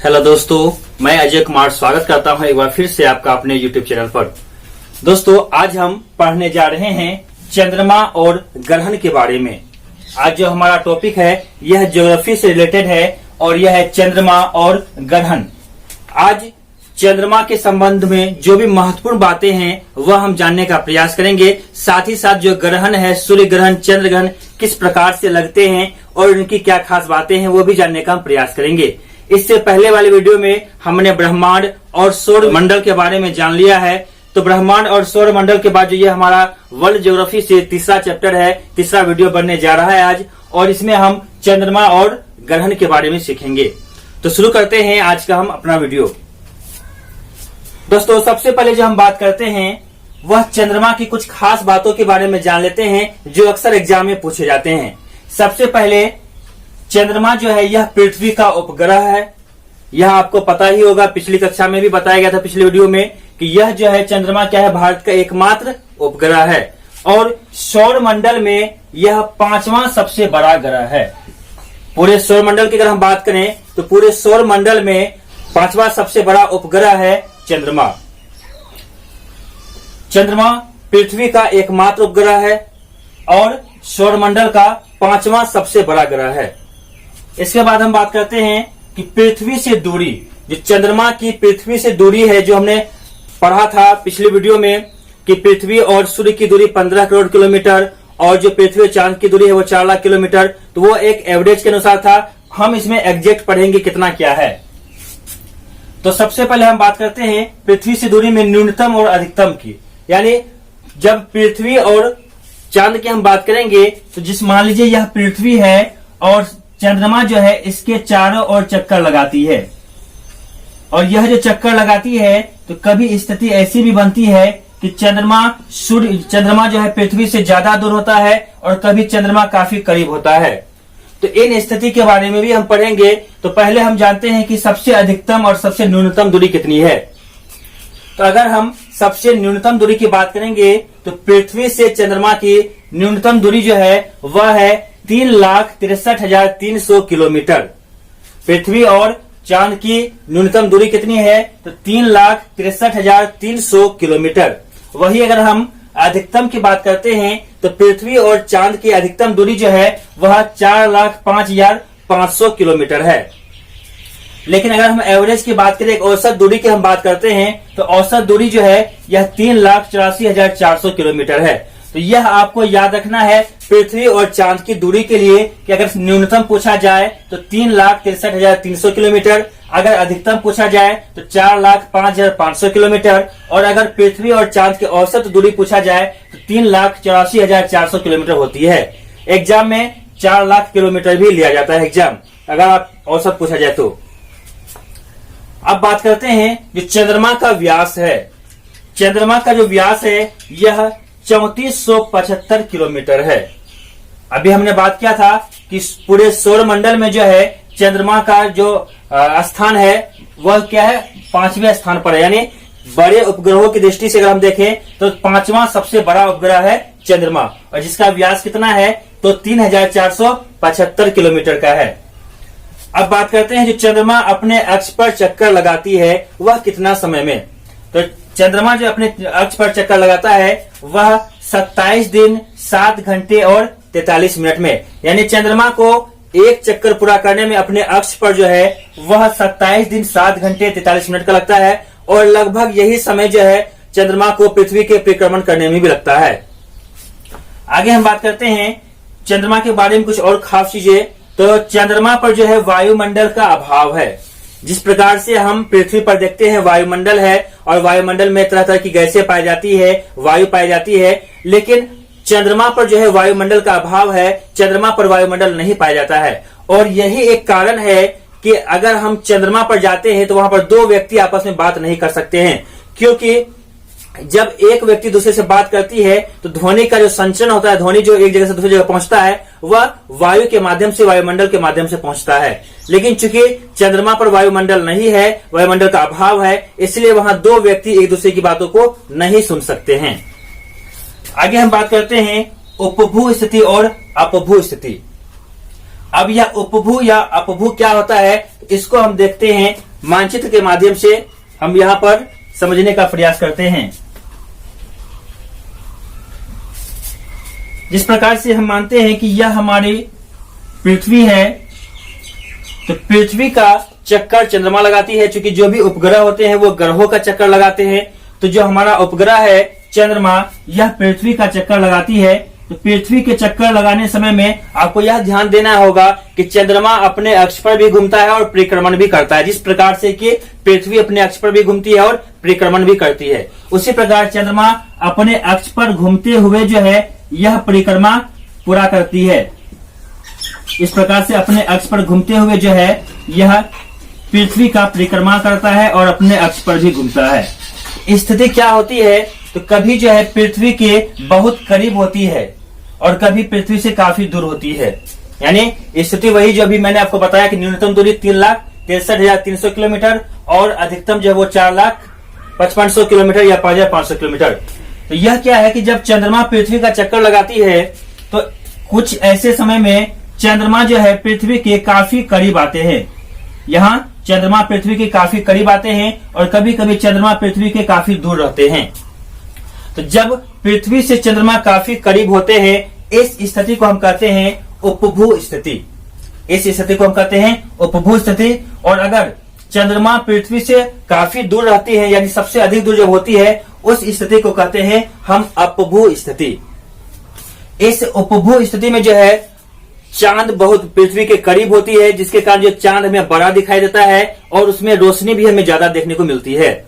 Hello दोस्तों, मैं अजय कुमार स्वागत करता हूं एक बार फिर से आपका अपने यूट्यूब चैनल पर। दोस्तों, आज हम पढ़ने जा रहे हैं चंद्रमा और ग्रहण के बारे में। आज जो हमारा टॉपिक है यह ज्योग्राफी से रिलेटेड है और यह है चंद्रमा और ग्रहण। आज चंद्रमा के संबंध में जो भी महत्वपूर्ण बातें हैं वह हम जानने का प्रयास करेंगे। साथ ही साथ जो ग्रहण है, सूर्य ग्रहण, चंद्र ग्रहण किस प्रकार से लगते हैं और उनकी क्या खास बातें हैं वो भी जानने का हम प्रयास करेंगे। इससे पहले वाली वीडियो में हमने ब्रह्मांड और सौर मंडल के बारे में जान लिया है। तो ब्रह्मांड और सौर मंडल के बाद जो ये हमारा वर्ल्ड ज्योग्राफी से तीसरा चैप्टर है, तीसरा वीडियो बनने जा रहा है आज, और इसमें हम चंद्रमा और ग्रहण के बारे में सीखेंगे। तो शुरू करते हैं आज का हम अपना वीडियो। दोस्तों, सबसे पहले जो हम बात करते हैं वह चंद्रमा की कुछ खास बातों के बारे में जान लेते हैं जो अक्सर एग्जाम में पूछे जाते हैं। सबसे पहले चंद्रमा जो है यह पृथ्वी का उपग्रह है। यह आपको पता ही होगा, पिछली कक्षा में भी बताया गया था पिछली वीडियो में कि यह जो है चंद्रमा क्या है, भारत का एकमात्र उपग्रह है और सौर मंडल में यह 5वां सबसे बड़ा ग्रह है। पूरे सौर मंडल की अगर हम बात करें तो पूरे सौर मंडल में 5वां सबसे बड़ा उपग्रह है चंद्रमा। चंद्रमा पृथ्वी का एकमात्र उपग्रह है और सौर मंडल का 5वां सबसे बड़ा ग्रह है। इसके बाद हम बात करते हैं कि पृथ्वी से दूरी, जो चंद्रमा की पृथ्वी से दूरी है, जो हमने पढ़ा था पिछली वीडियो में कि पृथ्वी और सूर्य की दूरी 15 करोड़ किलोमीटर और जो पृथ्वी और चांद की दूरी है वो 4 लाख किलोमीटर। तो वो एक एवरेज के अनुसार था। हम इसमें एग्जैक्ट पढ़ेंगे कितना क्या है। तो सबसे पहले हम बात करते हैं पृथ्वी से दूरी में न्यूनतम और अधिकतम की। यानी जब पृथ्वी और चांद की हम बात करेंगे तो जिस मान लीजिए यह पृथ्वी है और चंद्रमा जो है इसके चारों ओर चक्कर लगाती है, और यह जो चक्कर लगाती है तो कभी स्थिति ऐसी भी बनती है कि चंद्रमा जो है पृथ्वी से ज्यादा दूर होता है और कभी चंद्रमा काफी करीब होता है। तो इन स्थिति के बारे में भी हम पढ़ेंगे। तो पहले हम जानते हैं कि सबसे अधिकतम और सबसे न्यूनतम दूरी कितनी है। तो अगर हम सबसे न्यूनतम दूरी की बात करेंगे तो पृथ्वी से चंद्रमा की न्यूनतम दूरी जो है वह है 3,63,300 किलोमीटर। पृथ्वी और चांद की न्यूनतम दूरी कितनी है तो 3,63,300 किलोमीटर। वही अगर हम अधिकतम की बात करते हैं तो पृथ्वी और चांद की अधिकतम दूरी जो है वह 4,05,500 किलोमीटर है। लेकिन अगर हम एवरेज की बात करें, एक औसत दूरी की हम बात करते हैं तो औसत दूरी जो है यह 3,84,400 किलोमीटर है। तो यह आपको याद रखना है पृथ्वी और चांद की दूरी के लिए कि अगर न्यूनतम पूछा जाए तो 3,63,300 किलोमीटर, अगर अधिकतम पूछा जाए तो 4,05,500 किलोमीटर, और अगर पृथ्वी और चांद की औसत दूरी पूछा जाए तो 3,84,400 किलोमीटर होती है। एग्जाम में 4 लाख किलोमीटर भी लिया जाता है एग्जाम, अगर आप औसत पूछा जाए तो। अब बात करते हैं जो चंद्रमा का व्यास है। चंद्रमा का जो व्यास है यह 3475 किलोमीटर है। अभी हमने बात किया था कि पूरे सौर मंडल में जो है चंद्रमा का जो स्थान है वह क्या है, 5वें स्थान पर है। यानी बड़े उपग्रहों की दृष्टि से अगर हम देखें तो 5वां सबसे बड़ा उपग्रह है चंद्रमा, और जिसका व्यास कितना है तो 3475 किलोमीटर का है। अब बात करते हैं जो चंद्रमा अपने अक्ष पर चक्कर लगाती है वह कितना समय में। तो चंद्रमा जो अपने अक्ष पर चक्कर लगाता है वह 27 दिन 7 घंटे और 43 मिनट में। यानी चंद्रमा को एक चक्कर पूरा करने में अपने अक्ष पर जो है वह 27 दिन 7 घंटे 43 मिनट का लगता है, और लगभग यही समय जो है चंद्रमा को पृथ्वी के परिक्रमण करने में भी लगता है। आगे हम बात करते हैं चंद्रमा के बारे में कुछ और खास चीजें। तो चंद्रमा पर जो है वायुमंडल का अभाव है। जिस प्रकार से हम पृथ्वी पर देखते हैं वायुमंडल है और वायुमंडल में तरह तरह की गैसें पाई जाती है, वायु पाई जाती है, लेकिन चंद्रमा पर जो है वायुमंडल का अभाव है। चंद्रमा पर वायुमंडल नहीं पाया जाता है, और यही एक कारण है कि अगर हम चंद्रमा पर जाते हैं तो वहां पर 2 व्यक्ति आपस में बात नहीं कर सकते हैं, क्योंकि जब एक व्यक्ति दूसरे से बात करती है तो ध्वनि का जो संचरण होता है, ध्वनि जो एक जगह से दूसरी जगह पहुंचता है वह वायु के माध्यम से, वायुमंडल के माध्यम से पहुंचता है। लेकिन चूंकि चंद्रमा पर वायुमंडल नहीं है, वायुमंडल का अभाव है, इसलिए वहां 2 व्यक्ति एक दूसरे की बातों को नहीं सुन सकते हैं। आगे हम बात करते हैं उपभू स्थिति और अपभू स्थिति। अब यह उपभू या अपभू क्या होता है इसको हम देखते हैं मानचित्र के माध्यम से हम यहाँ पर समझने का प्रयास करते हैं। जिस प्रकार से हम मानते हैं कि यह हमारी पृथ्वी है, तो पृथ्वी का चक्कर चंद्रमा लगाती है। क्योंकि जो भी उपग्रह होते हैं वो ग्रहों का चक्कर लगाते हैं, तो जो हमारा उपग्रह है चंद्रमा, यह पृथ्वी का चक्कर लगाती है। तो पृथ्वी के चक्कर लगाने समय में आपको यह ध्यान देना होगा कि चंद्रमा अपने अक्ष पर भी घूमता है और परिक्रमण भी करता है। जिस प्रकार से कि पृथ्वी अपने अक्ष पर भी घूमती है और परिक्रमण भी करती है, उसी प्रकार चंद्रमा अपने अक्ष पर घूमते हुए जो है यह परिक्रमा पूरा करती है। इस प्रकार से अपने अक्ष पर घूमते हुए जो है यह पृथ्वी का परिक्रमा करता है और अपने अक्ष पर भी घूमता है। स्थिति क्या होती है, तो कभी जो है पृथ्वी के बहुत करीब होती है और कभी पृथ्वी से काफी दूर होती है। यानी स्थिति वही जो अभी मैंने आपको बताया कि न्यूनतम दूरी 3,63,300 किलोमीटर और अधिकतम जो है वो 4,55,000 किलोमीटर या 5,500 किलोमीटर। तो यह क्या है कि जब चंद्रमा पृथ्वी का चक्कर लगाती है तो कुछ ऐसे समय में चंद्रमा जो है पृथ्वी के काफी करीब आते हैं। यहाँ चंद्रमा पृथ्वी के काफी करीब आते हैं और कभी कभी चंद्रमा पृथ्वी के काफी दूर रहते हैं। तो जब पृथ्वी से चंद्रमा काफी करीब होते हैं, इस स्थिति को हम कहते हैं उपभू स्थिति। इस स्थिति को हम कहते हैं उपभू स्थिति। और अगर चंद्रमा पृथ्वी से काफी दूर रहती है, यानी सबसे अधिक दूर जब होती है, उस स्थिति को कहते हैं हम अपभू स्थिति। इस उपभू स्थिति में जो है चांद बहुत पृथ्वी के करीब होती है, जिसके कारण जो चांद हमें बड़ा दिखाई देता है और उसमें रोशनी भी हमें ज्यादा देखने को मिलती है।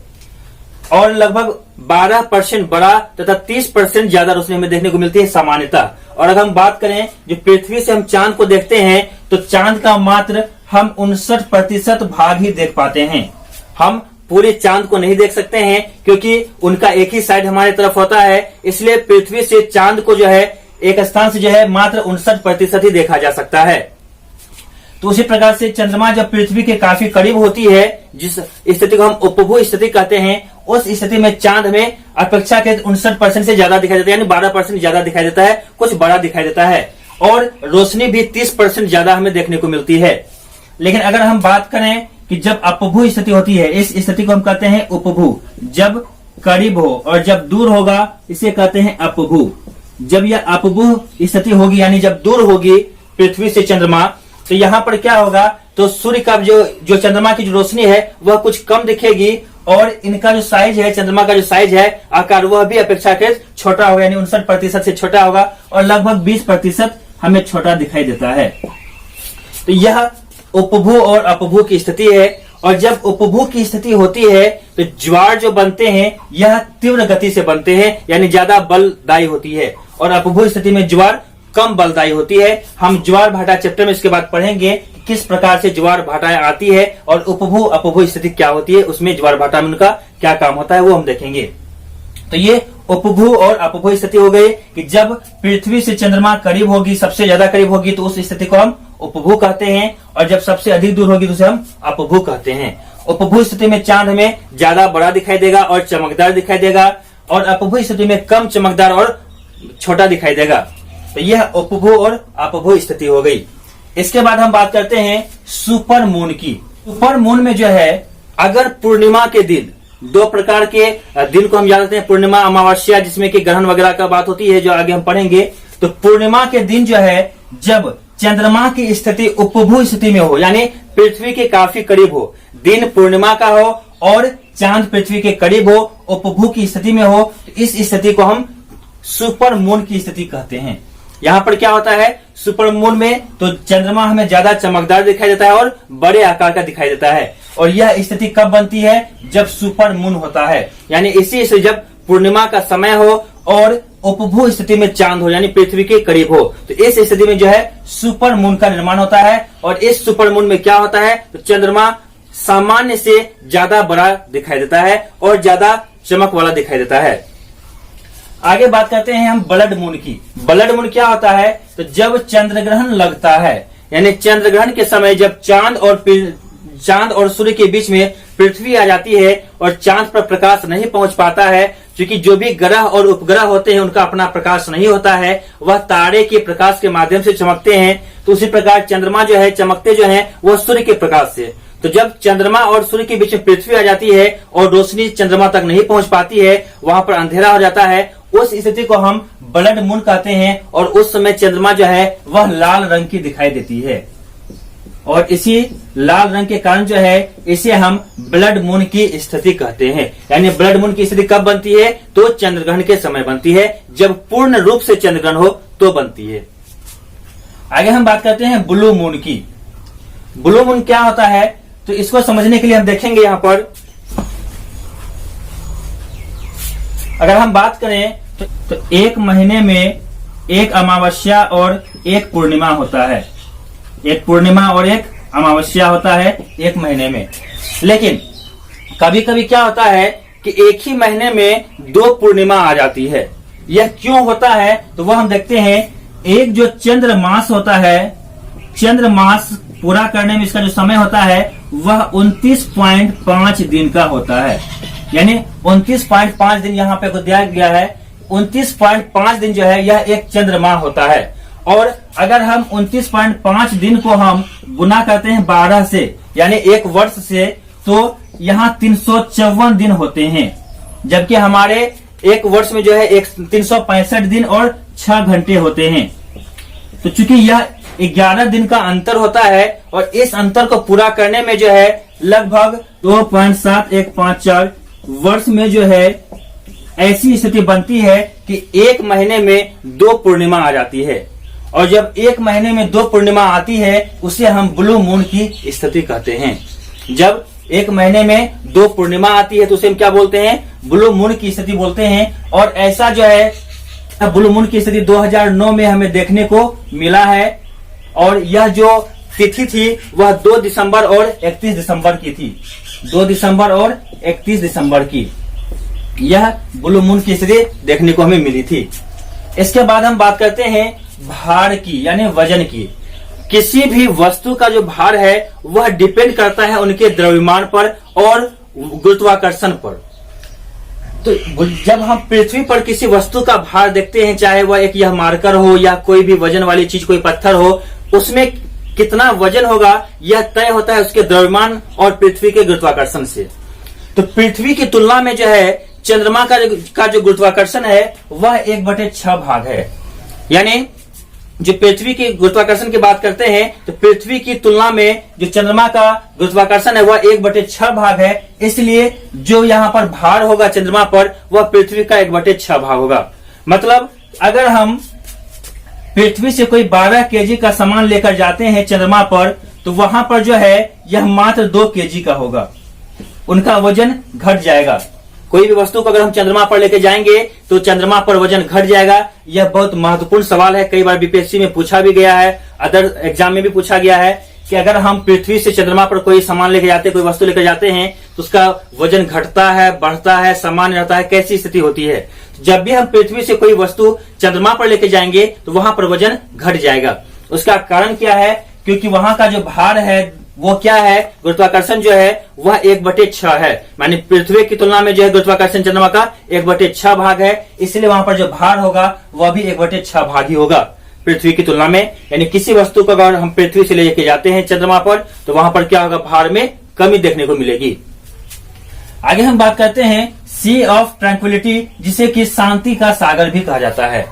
और लगभग 12% बड़ा तथा 30% ज्यादा रोशनी हमें देखने को मिलती है सामान्यतः। और अगर हम बात करें जो पृथ्वी से हम चांद को देखते हैं, तो चांद का मात्र हम 59% भाग ही देख पाते हैं। हम पूरे चांद को नहीं देख सकते हैं क्योंकि उनका एक ही साइड हमारी तरफ होता है। इसलिए पृथ्वी से चांद को जो है एक स्थान से जो है मात्र 59% ही देखा जा सकता है। तो उसी प्रकार से चंद्रमा जब पृथ्वी के काफी करीब होती है, जिस स्थिति को हम उपभू स्थिति कहते हैं, उस स्थिति में चांद हमें अपेक्षाकृत 59% से ज्यादा दिखाई देता है, यानी 12% ज्यादा दिखाई देता है, कुछ बड़ा दिखाई देता है। और रोशनी भी 30% ज्यादा हमें देखने को मिलती है। लेकिन अगर हम बात करें कि जब अपभू स्थिति होती है, इस स्थिति को हम कहते हैं उपभू। जब करीब हो और जब दूर होगा इसे कहते हैं अपभू। जब यह अपभू स्थिति होगी, यानी जब दूर होगी पृथ्वी से चंद्रमा, तो यहाँ पर क्या होगा, तो सूर्य का जो चंद्रमा की जो रोशनी है वह कुछ कम दिखेगी और इनका जो साइज है, चंद्रमा का जो साइज है आकार, वह भी अपेक्षाकृत छोटा होगा, यानी 59% से छोटा होगा और लगभग 20% हमें छोटा दिखाई देता है। तो यह उपभू और अपभू की स्थिति है। और जब उपभू की स्थिति होती है तो ज्वार जो बनते हैं यह तीव्र गति से बनते हैं, यानी ज्यादा बलदायी होती है। और अपभू स्थिति में ज्वार कम बलदायी होती है। हम ज्वार भाटा चैप्टर में इसके बाद पढ़ेंगे कि किस प्रकार से ज्वार भाटा आती है और उपभू अपभू स्थिति क्या होती है, उसमें ज्वार भाटा में उनका क्या काम होता है वो हम देखेंगे। तो ये उपभू और अपभू स्थिति हो गई कि जब पृथ्वी से चंद्रमा करीब होगी, सबसे ज्यादा करीब होगी, तो उस स्थिति को हम उपभू कहते हैं। और जब सबसे अधिक दूर होगी तो उसे हम अपभू कहते हैं। उपभू स्थिति में चांद हमें ज्यादा बड़ा दिखाई देगा और चमकदार दिखाई देगा, और अपभू स्थिति में कम चमकदार और छोटा दिखाई देगा। तो यह उपभू और अपभू स्थिति हो गई। इसके बाद हम बात करते हैं सुपर मून की। सुपर मून में जो है, अगर पूर्णिमा के दिन, दो प्रकार के दिन को हम जानते हैं, पूर्णिमा, अमावस्या, जिसमें कि ग्रहण वगैरह का बात होती है, जो आगे हम पढ़ेंगे। तो पूर्णिमा के दिन जो है, जब चंद्रमा की स्थिति उपभू स्थिति में हो, यानी पृथ्वी के काफी करीब हो, दिन पूर्णिमा का हो और चांद पृथ्वी के करीब हो, उपभू की स्थिति में हो, तो इस स्थिति को हम सुपर मून की स्थिति कहते हैं। यहाँ पर क्या होता है, सुपर मून में तो चंद्रमा हमें ज्यादा चमकदार दिखाई देता है और बड़े आकार का दिखाई देता है। और यह स्थिति कब बनती है, जब सुपर मून होता है, यानी इसी से जब पूर्णिमा का समय हो और उपभू स्थिति में चांद हो, यानी पृथ्वी के करीब हो, तो इस स्थिति में जो है सुपर मून का निर्माण होता है। और इस सुपर मून में क्या होता है, तो चंद्रमा सामान्य से ज्यादा बड़ा दिखाई देता है और ज्यादा चमक वाला दिखाई देता है। आगे बात करते हैं हम ब्लड मून की। ब्लड मून क्या होता है, तो जब चंद्र ग्रहण लगता है, यानी चंद्र ग्रहण के समय जब चांद और सूर्य के बीच में पृथ्वी आ जाती है और चांद पर प्रकाश नहीं पहुंच पाता है, क्योंकि जो भी ग्रह और उपग्रह होते हैं उनका अपना प्रकाश नहीं होता है, वह तारे के प्रकाश के माध्यम से चमकते हैं। तो उसी प्रकार चंद्रमा जो है, चमकते जो है वो सूर्य के प्रकाश से। तो जब चंद्रमा और सूर्य के बीच में पृथ्वी आ जाती है और रोशनी चंद्रमा तक नहीं पहुंच पाती है, वहां पर अंधेरा हो जाता है, उस स्थिति को हम ब्लड मून कहते हैं। और उस समय चंद्रमा जो है वह लाल रंग की दिखाई देती है, और इसी लाल रंग के कारण जो है इसे हम ब्लड मून की स्थिति कहते हैं। यानी ब्लड मून की स्थिति कब बनती है? तो चंद्रग्रहण के समय बनती है, जब पूर्ण रूप से चंद्रग्रहण हो तो बनती है। आगे हम बात करते हैं ब्लू मून की। ब्लू मून क्या होता है, तो इसको समझने के लिए हम देखेंगे यहां पर, अगर हम बात करें तो एक महीने में एक अमावस्या और एक पूर्णिमा होता है। एक पूर्णिमा और एक अमावस्या होता है एक महीने में। लेकिन कभी कभी क्या होता है कि एक ही महीने में दो पूर्णिमा आ जाती है। यह क्यों होता है, तो वह हम देखते हैं। एक जो चंद्र मास होता है, चंद्र मास पूरा करने में इसका जो समय होता है वह 29.5 दिन का होता है। यानी 29.5 दिन यहाँ पे दिया गया है। 29.5 दिन जो है यह एक चंद्रमा होता है। और अगर हम 29.5 दिन को हम गुना करते हैं 12 से, यानी एक वर्ष से, तो यहाँ 354 दिन होते हैं। जबकि हमारे एक वर्ष में जो है 365 दिन और 6 घंटे होते हैं। तो चूंकि यह 11 दिन का अंतर होता है, और इस अंतर को पूरा करने में जो है लगभग 2.7154 वर्ष में जो है ऐसी स्थिति बनती है कि एक महीने में दो पूर्णिमा आ जाती है। और जब एक महीने में दो पूर्णिमा आती है उसे हम ब्लू मून की स्थिति कहते हैं। जब एक महीने में दो पूर्णिमा आती है तो उसे हम क्या बोलते हैं? ब्लू मून की स्थिति बोलते हैं। और ऐसा जो है ब्लू मून की स्थिति 2009 में हमें देखने को मिला है। और यह जो तिथि थी वह 2 दिसंबर और 31 दिसंबर की थी। 2 दिसंबर और 31 दिसंबर की यह ब्लू मून की स्थिति देखने को हमें मिली थी। इसके बाद हम बात करते हैं भार की, यानी वजन की। किसी भी वस्तु का जो भार है वह डिपेंड करता है उनके द्रव्यमान पर और गुरुत्वाकर्षण पर। तो जब हम पृथ्वी पर किसी वस्तु का भार देखते हैं, चाहे वह एक यह मार्कर हो या कोई भी वजन वाली चीज, कोई पत्थर हो, उसमें कितना वजन होगा यह तय होता है उसके द्रव्यमान और पृथ्वी के गुरुत्वाकर्षण से। तो पृथ्वी की तुलना में जो है चंद्रमा का जो गुरुत्वाकर्षण है वह 1/6 भाग है। यानी जो पृथ्वी की गुरुत्वाकर्षण की बात करते हैं तो पृथ्वी की तुलना में जो चंद्रमा का गुरुत्वाकर्षण है वह 1/6 भाग है। इसलिए जो यहाँ पर भार होगा चंद्रमा पर वह पृथ्वी का 1/6 भाग होगा। मतलब अगर हम पृथ्वी से कोई 12 केजी का सामान लेकर जाते हैं चंद्रमा पर, तो वहां पर जो है यह मात्र 2 केजी का होगा। उनका वजन घट जाएगा। कोई भी वस्तु को अगर हम चंद्रमा पर लेके जाएंगे तो चंद्रमा पर वजन घट जाएगा। यह बहुत महत्वपूर्ण सवाल है, कई बार बीपीएससी में पूछा भी गया है, अदर एग्जाम में भी पूछा गया है कि अगर हम पृथ्वी से चंद्रमा पर कोई सामान लेके जाते हैं, कोई वस्तु लेकर जाते हैं, तो उसका वजन घटता है, बढ़ता है, सामान्य रहता है, कैसी स्थिति होती है। जब भी हम पृथ्वी से कोई वस्तु चंद्रमा पर लेके जाएंगे तो वहां पर वजन घट जाएगा। उसका कारण क्या है? क्योंकि वहां का जो भार है वो क्या है, गुरुत्वाकर्षण जो है वह 1/6 है। माने पृथ्वी की तुलना में जो है गुरुत्वाकर्षण चंद्रमा का 1/6 भाग है। इसलिए वहां पर जो भार होगा वह भी 1/6 भाग ही होगा पृथ्वी की तुलना में। यानी किसी वस्तु को अगर हम पृथ्वी से लेके जाते हैं चंद्रमा पर तो वहां पर क्या होगा, भार में कमी देखने को मिलेगी। आगे हम बात करते हैं सी ऑफ ट्रैंक्विलिटी, जिसे कि शांति का सागर भी कहा जाता है।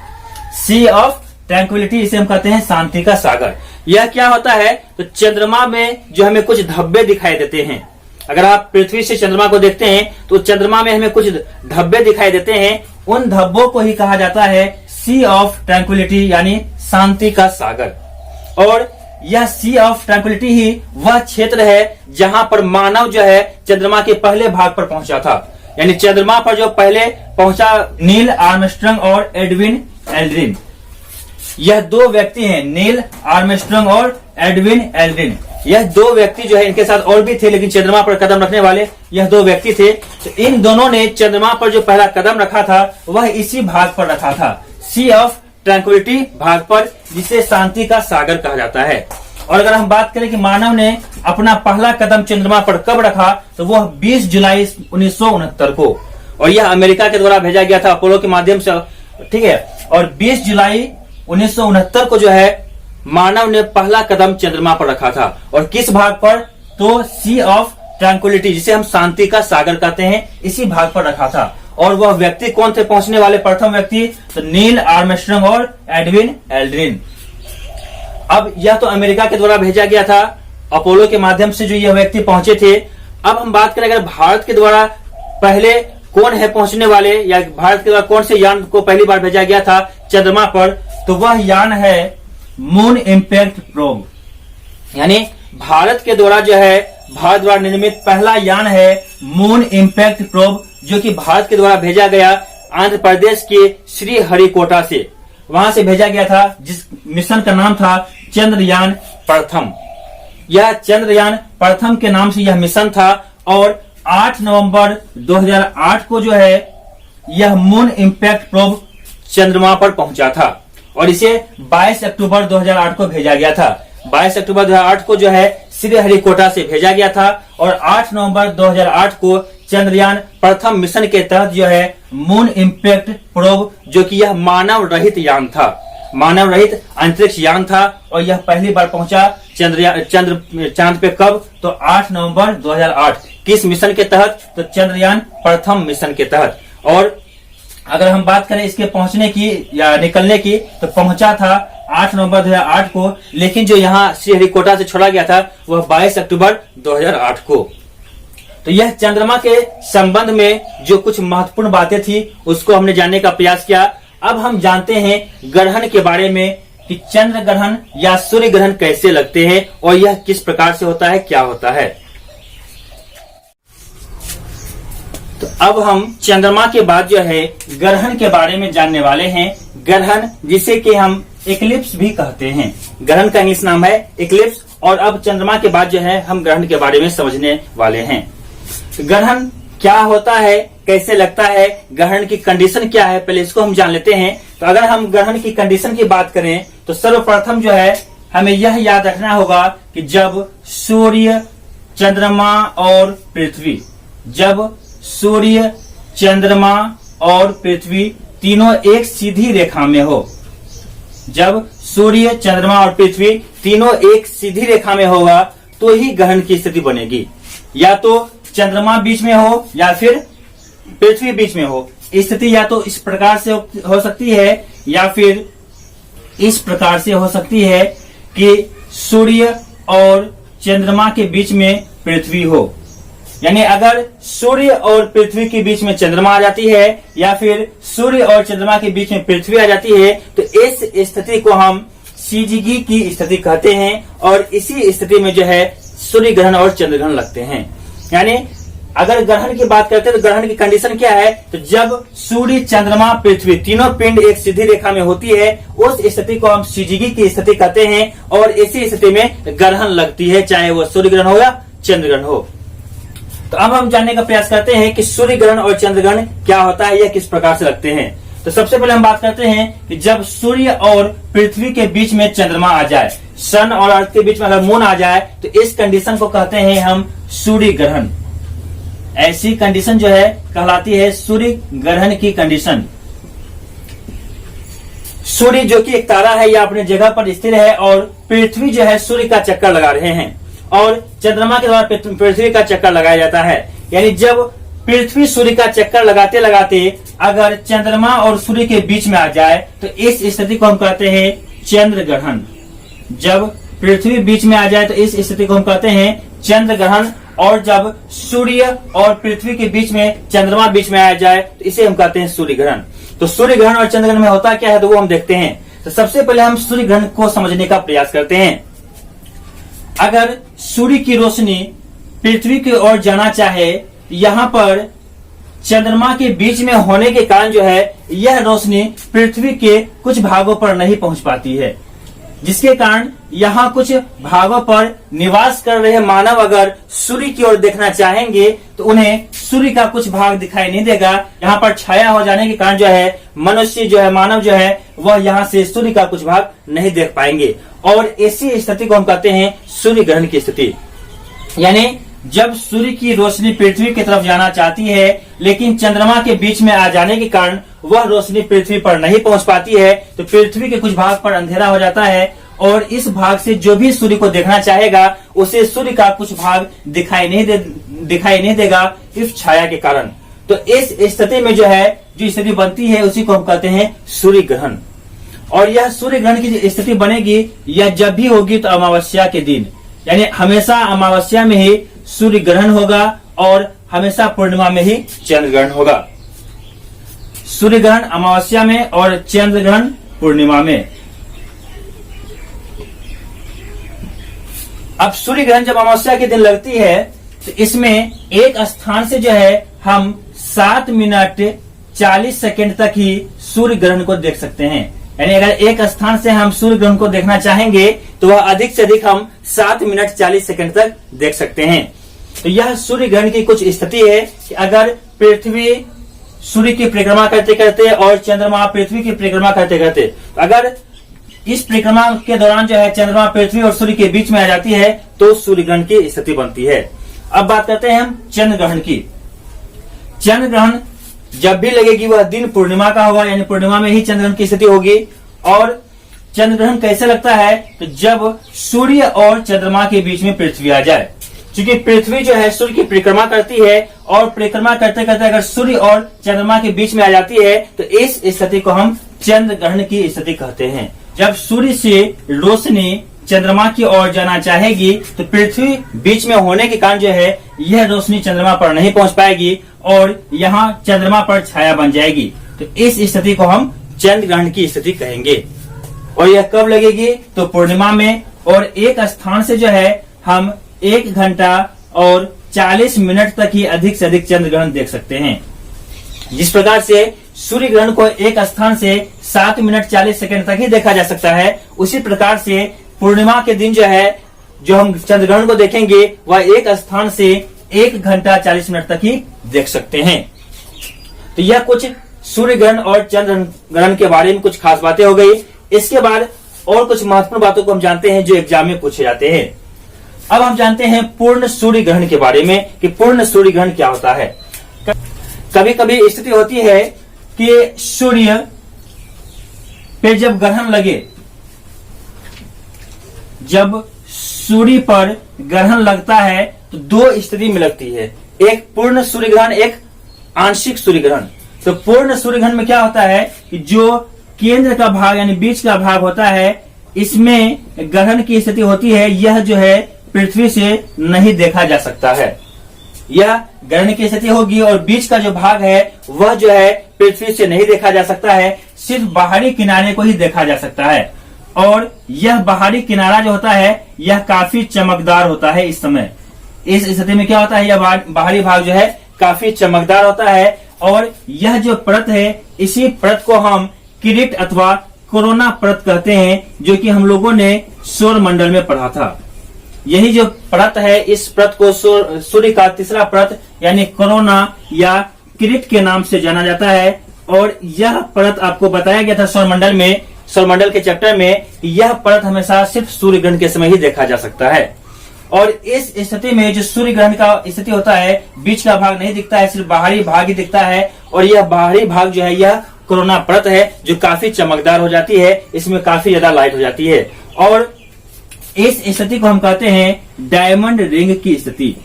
सी ऑफ ट्रैंक्विलिटी, इसे हम कहते हैं शांति का सागर। यह क्या होता है, तो चंद्रमा में जो हमें कुछ धब्बे दिखाई देते हैं। अगर आप पृथ्वी से चंद्रमा को देखते हैं तो चंद्रमा में हमें कुछ धब्बे दिखाई देते हैं। उन धब्बों को ही कहा जाता है सी ऑफ ट्रैंक्विलिटी, यानी शांति का सागर। और यह सी ऑफ ट्रैंक्विलिटी ही वह क्षेत्र है जहां पर मानव जो है चंद्रमा के पहले भाग पर पहुंचा था। यानी चंद्रमा पर जो पहले पहुंचा नील आर्मस्ट्रांग और एडविन एल्ड्रिन, यह 2 व्यक्ति हैं, नील आर्मस्ट्रांग और एडविन एल्ड्रिन। यह 2 व्यक्ति जो है, इनके साथ और भी थे लेकिन चंद्रमा पर कदम रखने वाले यह 2 व्यक्ति थे। तो इन दोनों ने चंद्रमा पर जो पहला कदम रखा था वह इसी भाग पर रखा था, सी ऑफ ट्रैंक्विलिटी भाग पर, जिसे शांति का सागर कहा जाता है। और अगर हम बात करें कि मानव ने अपना पहला कदम चंद्रमा पर कब रखा, तो वह 20 जुलाई 1969 को, और यह अमेरिका के द्वारा भेजा गया था अपोलो के माध्यम से, ठीक है। और 20 जुलाई 1969 को जो है मानव ने पहला कदम चंद्रमा पर रखा था। और किस भाग पर, तो सी ऑफ ट्रैंक्विलिटी, जिसे हम शांति का सागर कहते हैं, इसी भाग पर रखा था। और वह व्यक्ति कौन थे पहुंचने वाले प्रथम व्यक्ति? तो नील आर्मस्ट्रांग और एडविन एल्ड्रिन। अब यह तो अमेरिका के द्वारा भेजा गया था, अपोलो के माध्यम से जो यह व्यक्ति पहुंचे थे। अब हम बात करें अगर भारत के द्वारा पहले कौन है पहुंचने वाले, या भारत के द्वारा कौन से यान को पहली बार भेजा गया था चंद्रमा पर, तो वह यान है मून इंपैक्ट प्रोब। यानी भारत के द्वारा जो है, भारत द्वारा निर्मित पहला यान है मून इंपैक्ट प्रोब, जो कि भारत के द्वारा भेजा गया आंध्र प्रदेश के श्रीहरिकोटा से, वहां से भेजा गया था, जिस मिशन का नाम था चंद्रयान प्रथम। यह चंद्रयान प्रथम के नाम से यह मिशन था। और 8 नवंबर 2008 को जो है यह मून इंपैक्ट प्रोब चंद्रमा पर पहुंचा था, और इसे 22 अक्टूबर 2008 को भेजा गया था। 22 अक्टूबर 2008 को जो है श्रीहरिकोटा से भेजा गया था, और 8 नवंबर 2008 को चंद्रयान प्रथम मिशन के तहत जो है मून इंपैक्ट प्रोब, जो कि यह मानव रहित यान था, मानव रहित अंतरिक्ष यान था, और यह पहली बार पहुंचा चांद पे कब? तो 8 नवंबर 2008। किस मिशन के तहत? तो चंद्रयान प्रथम मिशन के तहत। और अगर हम बात करें इसके पहुंचने की या निकलने की, तो पहुंचा था 8 नवंबर 2008 को, लेकिन जो यहाँ श्रीहरिकोटा से छोड़ा गया था वह 22 अक्टूबर 2008 को। तो यह चंद्रमा के संबंध में जो कुछ महत्वपूर्ण बातें थी उसको हमने जानने का प्रयास किया। अब हम जानते हैं ग्रहण के बारे में कि चंद्र ग्रहण या सूर्य ग्रहण कैसे लगते हैं और यह किस प्रकार से होता है, क्या होता है। तो अब हम चंद्रमा के बाद जो है ग्रहण के बारे में जानने वाले हैं। ग्रहण, जिसे कि हम इक्लिप्स भी कहते हैं, ग्रहण का इंग्लिश नाम है इक्लिप्स। और अब चंद्रमा के बाद जो है हम ग्रहण के बारे में समझने वाले हैं। ग्रहण क्या होता है, कैसे लगता है, ग्रहण की कंडीशन क्या है, पहले इसको हम जान लेते हैं। तो अगर हम ग्रहण की कंडीशन की बात करें तो सर्वप्रथम जो है हमें यह याद रखना होगा कि जब सूर्य, चंद्रमा और पृथ्वी, जब सूर्य, चंद्रमा और पृथ्वी तीनों एक सीधी रेखा में हो, जब सूर्य, चंद्रमा और पृथ्वी तीनों एक सीधी रेखा में होगा तो ही ग्रहण की स्थिति बनेगी। या तो चंद्रमा बीच में हो या फिर पृथ्वी बीच में हो। स्थिति या तो इस प्रकार से हो सकती है या फिर इस प्रकार से हो सकती है कि सूर्य और चंद्रमा के बीच में पृथ्वी हो। यानी अगर सूर्य और पृथ्वी के बीच में चंद्रमा आ जाती है या फिर सूर्य और चंद्रमा के बीच में पृथ्वी आ जाती है तो इस स्थिति को हम सीजीगी की स्थिति कहते हैं। और इसी स्थिति में जो है सूर्य ग्रहण और चंद्र ग्रहण लगते हैं। यानी अगर ग्रहण की बात करते हैं तो ग्रहण की कंडीशन क्या है, तो जब सूर्य, चंद्रमा, पृथ्वी तीनों पिंड एक सीधी रेखा में होती है उस स्थिति को हम सीजीगी की स्थिति कहते हैं। और इसी स्थिति में ग्रहण लगती है, चाहे वो सूर्य ग्रहण हो या चंद्र ग्रहण हो। तो अब हम जानने का प्रयास करते हैं कि सूर्य ग्रहण और चंद्र ग्रहण क्या होता है, यह किस प्रकार से लगते हैं। तो सबसे पहले हम बात करते हैं कि जब सूर्य और पृथ्वी के बीच में चंद्रमा आ जाए, सन और अर्थ के बीच में अगर मून आ जाए तो इस कंडीशन को कहते हैं हम सूर्य ग्रहण। ऐसी कंडीशन जो है कहलाती है सूर्य ग्रहण की कंडीशन। सूर्य जो कि एक तारा है या अपने जगह पर स्थिर है और पृथ्वी जो है सूर्य का चक्कर लगा रहे हैं और चंद्रमा के द्वारा पृथ्वी का चक्कर लगाया जाता है। यानी जब पृथ्वी सूर्य का चक्कर लगाते लगाते अगर चंद्रमा और सूर्य के बीच में आ जाए तो इस स्थिति को हम कहते हैं चंद्र ग्रहण। जब पृथ्वी बीच में आ जाए तो इस स्थिति को हम कहते हैं चंद्र ग्रहण। और जब सूर्य और पृथ्वी के बीच में चंद्रमा बीच में आ जाए तो इसे हम कहते हैं सूर्य ग्रहण। तो सूर्य ग्रहण और चंद्र ग्रहण में होता क्या है तो वो हम देखते हैं। तो सबसे पहले हम सूर्य ग्रहण को समझने का प्रयास करते हैं। अगर सूर्य की रोशनी पृथ्वी की ओर जाना चाहे, यहाँ पर चंद्रमा के बीच में होने के कारण जो है यह रोशनी पृथ्वी के कुछ भागों पर नहीं पहुंच पाती है, जिसके कारण यहाँ कुछ भागों पर निवास कर रहे मानव अगर सूर्य की ओर देखना चाहेंगे तो उन्हें सूर्य का कुछ भाग दिखाई नहीं देगा। यहाँ पर छाया हो जाने के कारण जो है मनुष्य जो है, मानव जो है वह यहाँ से सूर्य का कुछ भाग नहीं देख पाएंगे। और इसी स्थिति को हम कहते हैं सूर्य ग्रहण की स्थिति। यानी जब सूर्य की रोशनी पृथ्वी की तरफ जाना चाहती है लेकिन चंद्रमा के बीच में आ जाने के कारण वह रोशनी पृथ्वी पर नहीं पहुंच पाती है तो पृथ्वी के कुछ भाग पर अंधेरा हो जाता है और इस भाग से जो भी सूर्य को देखना चाहेगा उसे सूर्य का कुछ भाग दिखाई नहीं देगा इस छाया के कारण। तो इस स्थिति में जो स्थिति बनती है उसी को हम कहते हैं सूर्य ग्रहण। और यह सूर्य ग्रहण की जो स्थिति बनेगी यह जब भी होगी तो अमावस्या के दिन, यानी हमेशा अमावस्या में ही सूर्य ग्रहण होगा और हमेशा पूर्णिमा में ही चंद्र ग्रहण होगा। सूर्य ग्रहण अमावस्या में और चंद्र ग्रहण पूर्णिमा में। अब सूर्य ग्रहण जब अमावस्या के दिन लगती है तो इसमें एक स्थान से हम 7 मिनट 40 सेकेंड तक ही सूर्य ग्रहण को देख सकते हैं। यानी अगर एक स्थान से हम सूर्य ग्रहण को देखना चाहेंगे तो वह अधिक से अधिक हम 7 मिनट 40 सेकेंड तक देख सकते हैं। तो यह सूर्य ग्रहण की कुछ स्थिति है कि अगर पृथ्वी सूर्य की परिक्रमा करते करते और चंद्रमा पृथ्वी की परिक्रमा करते करते, तो अगर इस परिक्रमा के दौरान चंद्रमा पृथ्वी और सूर्य के बीच में आ जाती है तो सूर्य ग्रहण की स्थिति बनती है। अब बात करते हैं हम चंद्र ग्रहण की। चंद्र ग्रहण जब भी लगेगी वह दिन पूर्णिमा का होगा, यानी पूर्णिमा में ही चंद्र ग्रहण की स्थिति होगी। और चंद्र ग्रहण कैसे लगता है तो जब सूर्य और चंद्रमा के बीच में पृथ्वी आ जाए। क्योंकि पृथ्वी सूर्य की परिक्रमा करती है और परिक्रमा करते करते अगर सूर्य और चंद्रमा के बीच में आ जाती है तो इस स्थिति को हम चंद्र ग्रहण की स्थिति कहते हैं। जब सूर्य से रोशनी चंद्रमा की ओर जाना चाहेगी तो पृथ्वी बीच में होने के कारण यह रोशनी चंद्रमा पर नहीं पहुंच पाएगी और यहाँ चंद्रमा पर छाया बन जाएगी। तो इस स्थिति को हम चंद्र ग्रहण की स्थिति कहेंगे। और यह कब लगेगी तो पूर्णिमा में, और एक स्थान से हम 1 घंटा और 40 मिनट तक ही अधिक से अधिक चंद्र ग्रहण देख सकते हैं। जिस प्रकार से सूर्य ग्रहण को एक स्थान से 7 मिनट 40 सेकंड तक ही देखा जा सकता है, उसी प्रकार से पूर्णिमा के दिन जो हम चंद्र ग्रहण को देखेंगे वह एक स्थान से 1 घंटा 40 मिनट तक ही देख सकते हैं। तो यह कुछ सूर्य ग्रहण और चंद्र ग्रहण के बारे में कुछ खास बातें हो गई। इसके बाद और कुछ महत्वपूर्ण बातों को हम जानते हैं जो एग्जाम में पूछे जाते हैं। अब हम जानते हैं पूर्ण सूर्य ग्रहण के बारे में कि पूर्ण सूर्य ग्रहण क्या होता है। कभी कभी स्थिति होती है कि सूर्य पे जब ग्रहण लगे, जब सूर्य पर ग्रहण लगता है तो 2 स्थिति में लगती है, एक पूर्ण सूर्य ग्रहण, एक आंशिक सूर्य ग्रहण। तो पूर्ण सूर्य ग्रहण में क्या होता है कि जो केंद्र का भाग यानी बीच का भाग होता है इसमें ग्रहण की स्थिति होती है, यह पृथ्वी से नहीं देखा जा सकता है। यह ग्रहण की स्थिति होगी और बीच का जो भाग है वह पृथ्वी से नहीं देखा जा सकता है, सिर्फ बाहरी किनारे को ही देखा जा सकता है। और यह बाहरी किनारा जो होता है यह काफी चमकदार होता है। इस समय इस स्थिति में क्या होता है, यह बाहरी भाग काफी चमकदार होता है और यह जो परत है इसी परत को हम किरीट अथवा कोरोना परत कहते हैं, जो कि हम लोगों ने सौर मंडल में पढ़ा था। यही जो परत है इस परत को सूर्य का तीसरा परत यानी कोरोना या किरीट के नाम से जाना जाता है। और यह परत आपको बताया गया था सौर मंडल के चैप्टर में, यह परत हमेशा सिर्फ सूर्य ग्रहण के समय ही देखा जा सकता है। और इस स्थिति में जो सूर्य ग्रहण का स्थिति होता है बीच का भाग नहीं दिखता है, सिर्फ बाहरी भाग ही दिखता है। और यह बाहरी भाग यह कोरोना परत है जो काफी चमकदार हो जाती है, इसमें काफी ज्यादा लाइट हो जाती है। और इस स्थिति को हम कहते हैं डायमंड रिंग की स्थिति।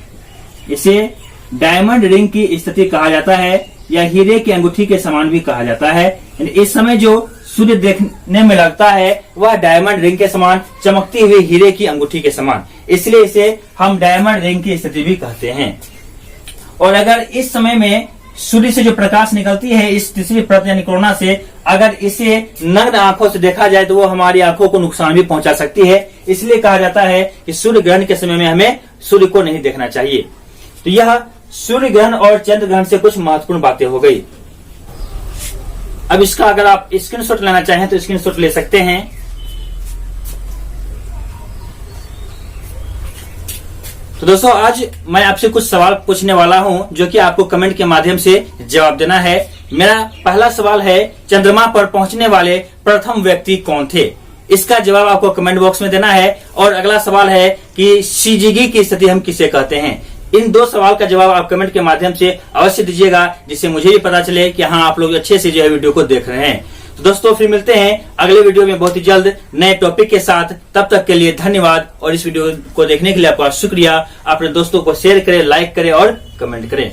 इसे डायमंड रिंग की स्थिति कहा जाता है या हीरे की अंगूठी के समान भी कहा जाता है। इस समय जो सूर्य देखने में लगता है वह डायमंड रिंग के समान चमकती हुई हीरे की अंगूठी के समान, इसलिए इसे हम डायमंड रिंग की स्थिति भी कहते हैं। और अगर इस समय में सूर्य से जो प्रकाश निकलती है इस तीसरी परत यानी कोरोना से, अगर इसे नग्न आंखों से देखा जाए तो वो हमारी आंखों को नुकसान भी पहुंचा सकती है। इसलिए कहा जाता है कि सूर्य ग्रहण के समय में हमें सूर्य को नहीं देखना चाहिए। तो यह सूर्य ग्रहण और चंद्र ग्रहण से कुछ महत्वपूर्ण बातें हो गई। अब इसका अगर आप स्क्रीनशॉट लेना चाहें तो स्क्रीनशॉट ले सकते हैं। तो दोस्तों आज मैं आपसे कुछ सवाल पूछने वाला हूं जो कि आपको कमेंट के माध्यम से जवाब देना है। मेरा पहला सवाल है, चंद्रमा पर पहुंचने वाले प्रथम व्यक्ति कौन थे? इसका जवाब आपको कमेंट बॉक्स में देना है। और अगला सवाल है कि शिजिगी की स्थिति हम किसे कहते हैं? इन 2 सवाल का जवाब आप कमेंट के माध्यम से अवश्य दीजिएगा, जिससे मुझे भी पता चले कि हाँ आप लोग अच्छे से वीडियो को देख रहे हैं। तो दोस्तों फिर मिलते हैं अगले वीडियो में बहुत ही जल्द नए टॉपिक के साथ। तब तक के लिए धन्यवाद और इस वीडियो को देखने के लिए आपका शुक्रिया। अपने दोस्तों को शेयर करें, लाइक करें और कमेंट करें।